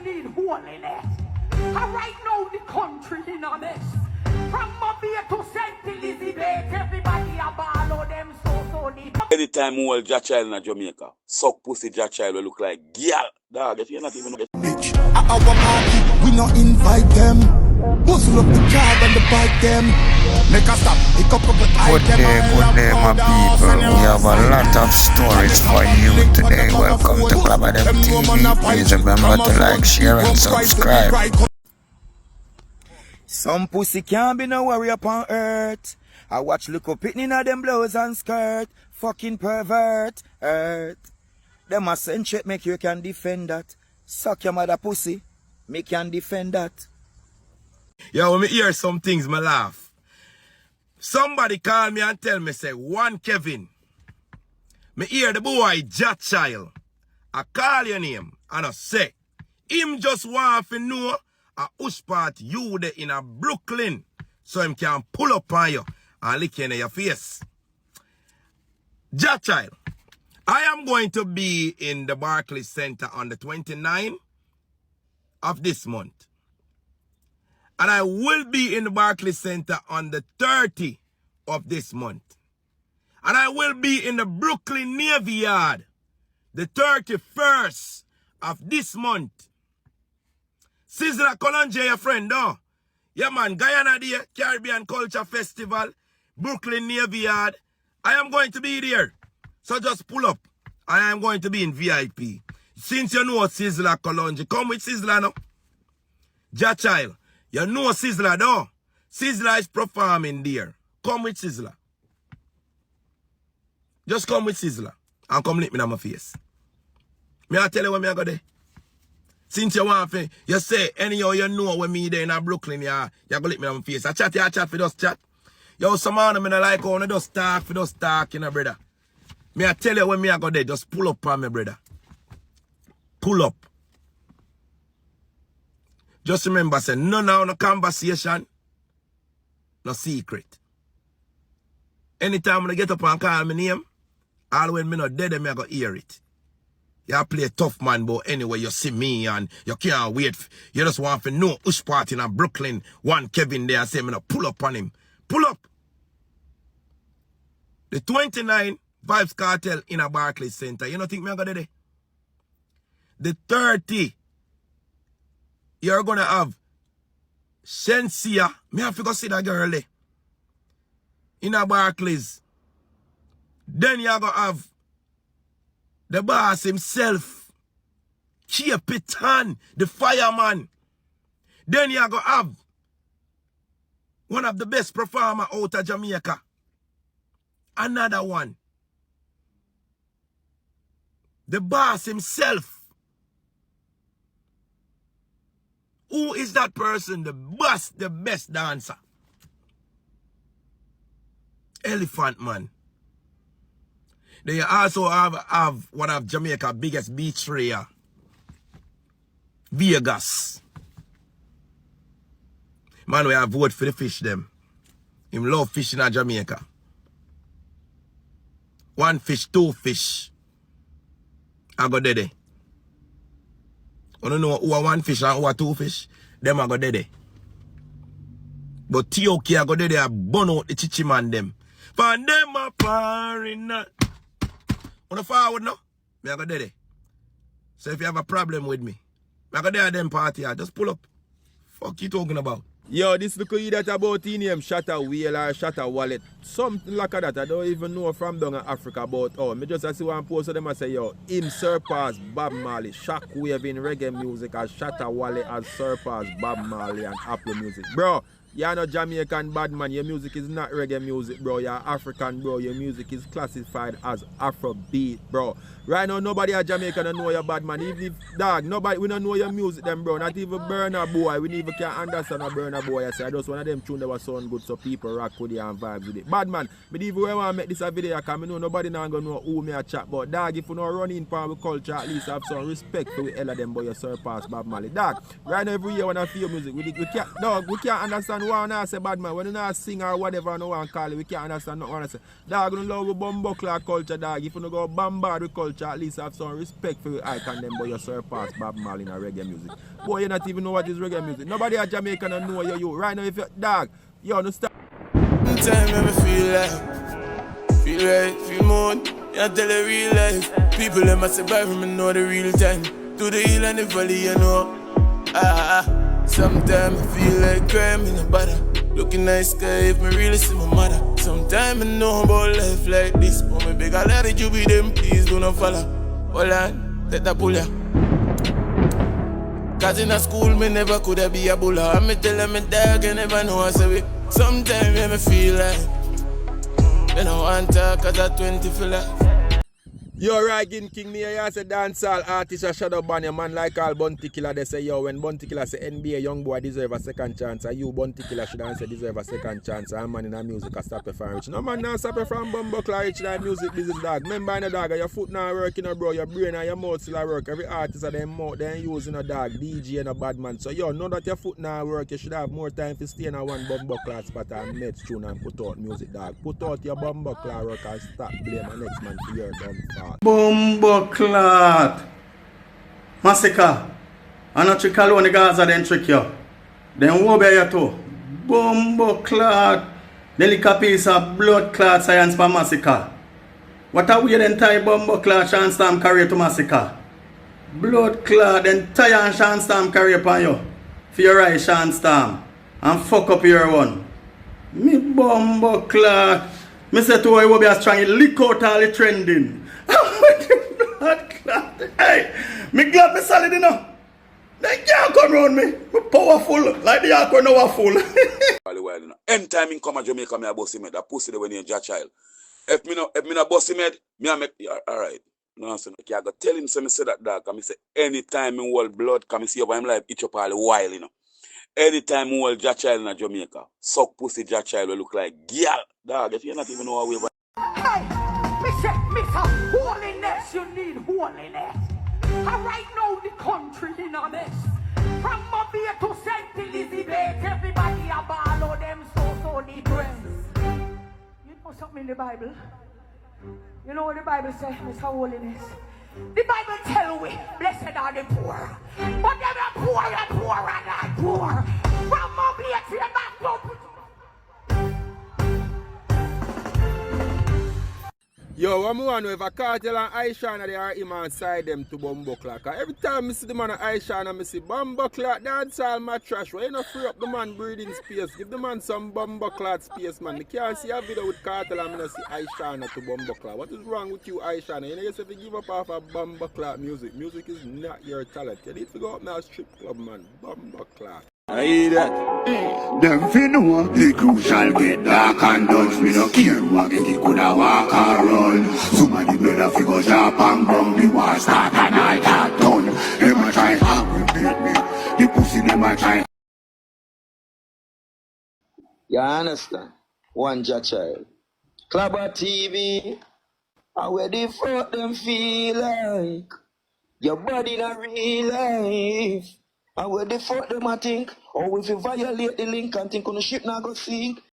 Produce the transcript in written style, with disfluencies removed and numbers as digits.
need holiness. And right now the country in a mess. From Mobile to St. Elizabeth, everybody a ball of them so deep. Anytime we hold JahChyld in Jamaica, suck pussy JahChyld will look like girl. Dog, if you're not even get bitch, at our party, we not invite them. Puzzle up the card and the bike them. Make a stop, pick up the item. Good day, my people. We have a lot of stories for you today. Welcome to Club Them TV. Please remember to like, share, and subscribe. Some pussy can't be no worry upon earth. I watch look up pitting at them blows and skirt. Fucking pervert, earth. Them a send shit make you can defend that. Suck your mother pussy, me can defend that. Yo, when me hear some things, me laugh. Somebody call me and tell me, say, OneKevin. Me hear the boy JahChyld. I call your name and I say, him just want to know a hush part you there in a Brooklyn. So him can pull up on you and lick you in your face. JahChyld, I am going to be in the Barclays Center on the 29th of this month. And I will be in the Barclays Center on the 30th of this month. And I will be in the Brooklyn Navy Yard the 31st of this month. Sizzla Colonje, your friend, though. Yeah, man, Guyana Day, Caribbean Culture Festival, Brooklyn Navy Yard. I am going to be there. So just pull up. I am going to be in VIP. Since you know Sizzla Colonje, come with Sizzla now. JahChyld, you know Sizzla though. Sizzla is performing there. Come with Sizzla. Just come with Sizzla. And come lick me on my face. Me I tell you when me I go there. Since you want to, you say anyhow you know when me there in Brooklyn, you go lick me on my face. I chat for just chat. Yo, some man me not like how you just talk, you know, brother. Me I tell you when me I go there, just pull up on me, brother. Pull up. Just remember, say, no conversation, no secret. Anytime when I get up and call my name, all when me not dead, me I go hear it. You play a tough man, but anyway, you see me and you can't wait. You just want to know which part in Brooklyn, OneKevin there, say me not pull up on him. Pull up. The 29 Vibes Cartel in a Barclays Center. You don't think me I go there? The 30, you're gonna have Shensia. Me have to go see that girl there. In a Barclays. Then you're gonna have the boss himself. Capitan, the fireman. Then you're gonna have one of the best performers out of Jamaica. Another one. The boss himself. Who is that person? The boss, the best dancer. Elephant Man. Then you also have one of Jamaica's biggest beach area. Vegas. Man, we have vote for the fish them. Him love fishing in Jamaica. One fish, two fish. I go there. I don't know who are one fish and who are two fish. Them I go there. But TOK I go there, I burn out the chichi man them. For them a foreigner. On the forward now, me I go there. So if you have a problem with me, I go there at them party, I just pull up. Fuck you talking about? Yo, this look you that about in him shatter wheel or shatter wallet. Something like that. I don't even know from down in Africa about me just see one post of them and say, yo, him surpass Bob Marley. Shockwave in reggae music as shatter wallet as surpass Bob Marley and Apple music. Bro, you're not Jamaican bad man. Your music is not reggae music, bro. You're African, bro. Your music is classified as Afrobeat, bro. Right now, nobody at Jamaica don't know your bad man. Even if, dog, nobody, we don't know your music, them, bro. Not even Burna Boy. We even can't understand a Burna Boy. I say, I just one of them tune that was sound good so people rock with it and vibe with it. Bad man, but even when I make this a video, because I know nobody not going to know who me a chat. But, dog, if you don't run in power with culture, at least have some respect for the hell of them, boy, you surpass Bob Marley. Dog, right now, every year when I feel music, we can't understand want to say bad man, when you not sing or whatever, no one call it, we can't understand nothing want to say. Dog, you love with bumbuckler culture, dog. If you don't go bombard with culture, at least have some respect for your icon them, but you surpass Bob Marley in a reggae music. Boy, you not even know what is reggae music. Nobody at Jamaica don't know you. Right now, if you, dog, you understand? Time when me feel like, feel right, feel mood. I tell the real life. People them must survive me know the real time. To the hill and the valley, you know. Sometimes I feel like crime in the bother. Looking nice sky if me really see my mother. Sometimes I know about life like this, but me beg I let you be them, please do not follow. Hold on, let that pull ya. Cause in a school me never could have be a buller. And me tell them me dog I never know I say it. Sometimes when me feel like they don't want to cause I 20 feel like. Yo, right, King me here say dancehall artist a shadow ban your man like all Bounty Killer. They say yo, when Bounty Killer say NBA young boy deserve a second chance, and you Bounty Killer should answer deserve a second chance. And man in the music a stop it from rich. No man now stop it from bumbuckler rich in the music business dog. Remember in the dog, your foot now working bro, your brain and your mouth still work. Every artist of them mouth they using a dog, DJ and a bad man. So yo, know that your foot now work, you should have more time to stay in a one bumbuckler spot and next tune and put out music dog. Put out your bumbuckler work and stop blame the next man for your dumb fault. Bumbleclad Massacre. And not trick alone the Gaza then trick you. Then wo be you too. Bumbleclad. Then lick a piece of blood clot science for massacre. What a weird entire bumbleclad Shanstorm career to massacre. Blood clot entire Shanstorm career upon you. For your right Shanstorm. And fuck up your one. Me bumbleclad. Me say to you will be a strong lick out all the trending. Hey, me glad me solid enough. They can't come around me. Me powerful like the Alco now full. Anytime in come to Jamaica, me a bossy made. That pussy the way near JahChyld. If me not bossy made, me a make alright. No answer. Okay, I got tell him so me say that dog. Come say anytime in hold blood, come see over him life itch up all the while, you know. Anytime in hold JahChyld in Jamaica, suck pussy JahChyld will look like girl. Dog, if you not even know how we. Hey, Mr. Holiness, you need holiness. And right now the country in a mess. From Mobile to St. Elizabeth, everybody a ball of them so depressed. You know something in the Bible? You know what the Bible says, Mr. Holiness? The Bible tell we, blessed are the poor. But they are poor and poor and poor. From Mobile to the back up. Yo, I'm wondering if a Cartel and Aisha they are him and side them to bumbuckler. Cause every time I see the man of Aisha and I see bumbuckler, dancehall my trash. Why you not free up the man breathing space? Give the man some bumbuckler space, man. I can't see a video with Cartel and I see Aisha to bumbuckler. What is wrong with you, Aisha? You know, you say if you give up half of bumbuckler music. Music is not your talent. You need to go up now strip club, man. Bumbuckler. I hear that. Them fi know the crucial get dark and dodge. Me no care what get it coulda walk or run. Somebody better fi go sharp and bum. The war start and I got done. Them a try aggravate me. The pussy them a try. You understand? One JahChyld. Clubber TV. And where the fuck them feel like? Your body not real life. And where the fuck them a think? Or if you violate the link and think on the ship now go sink?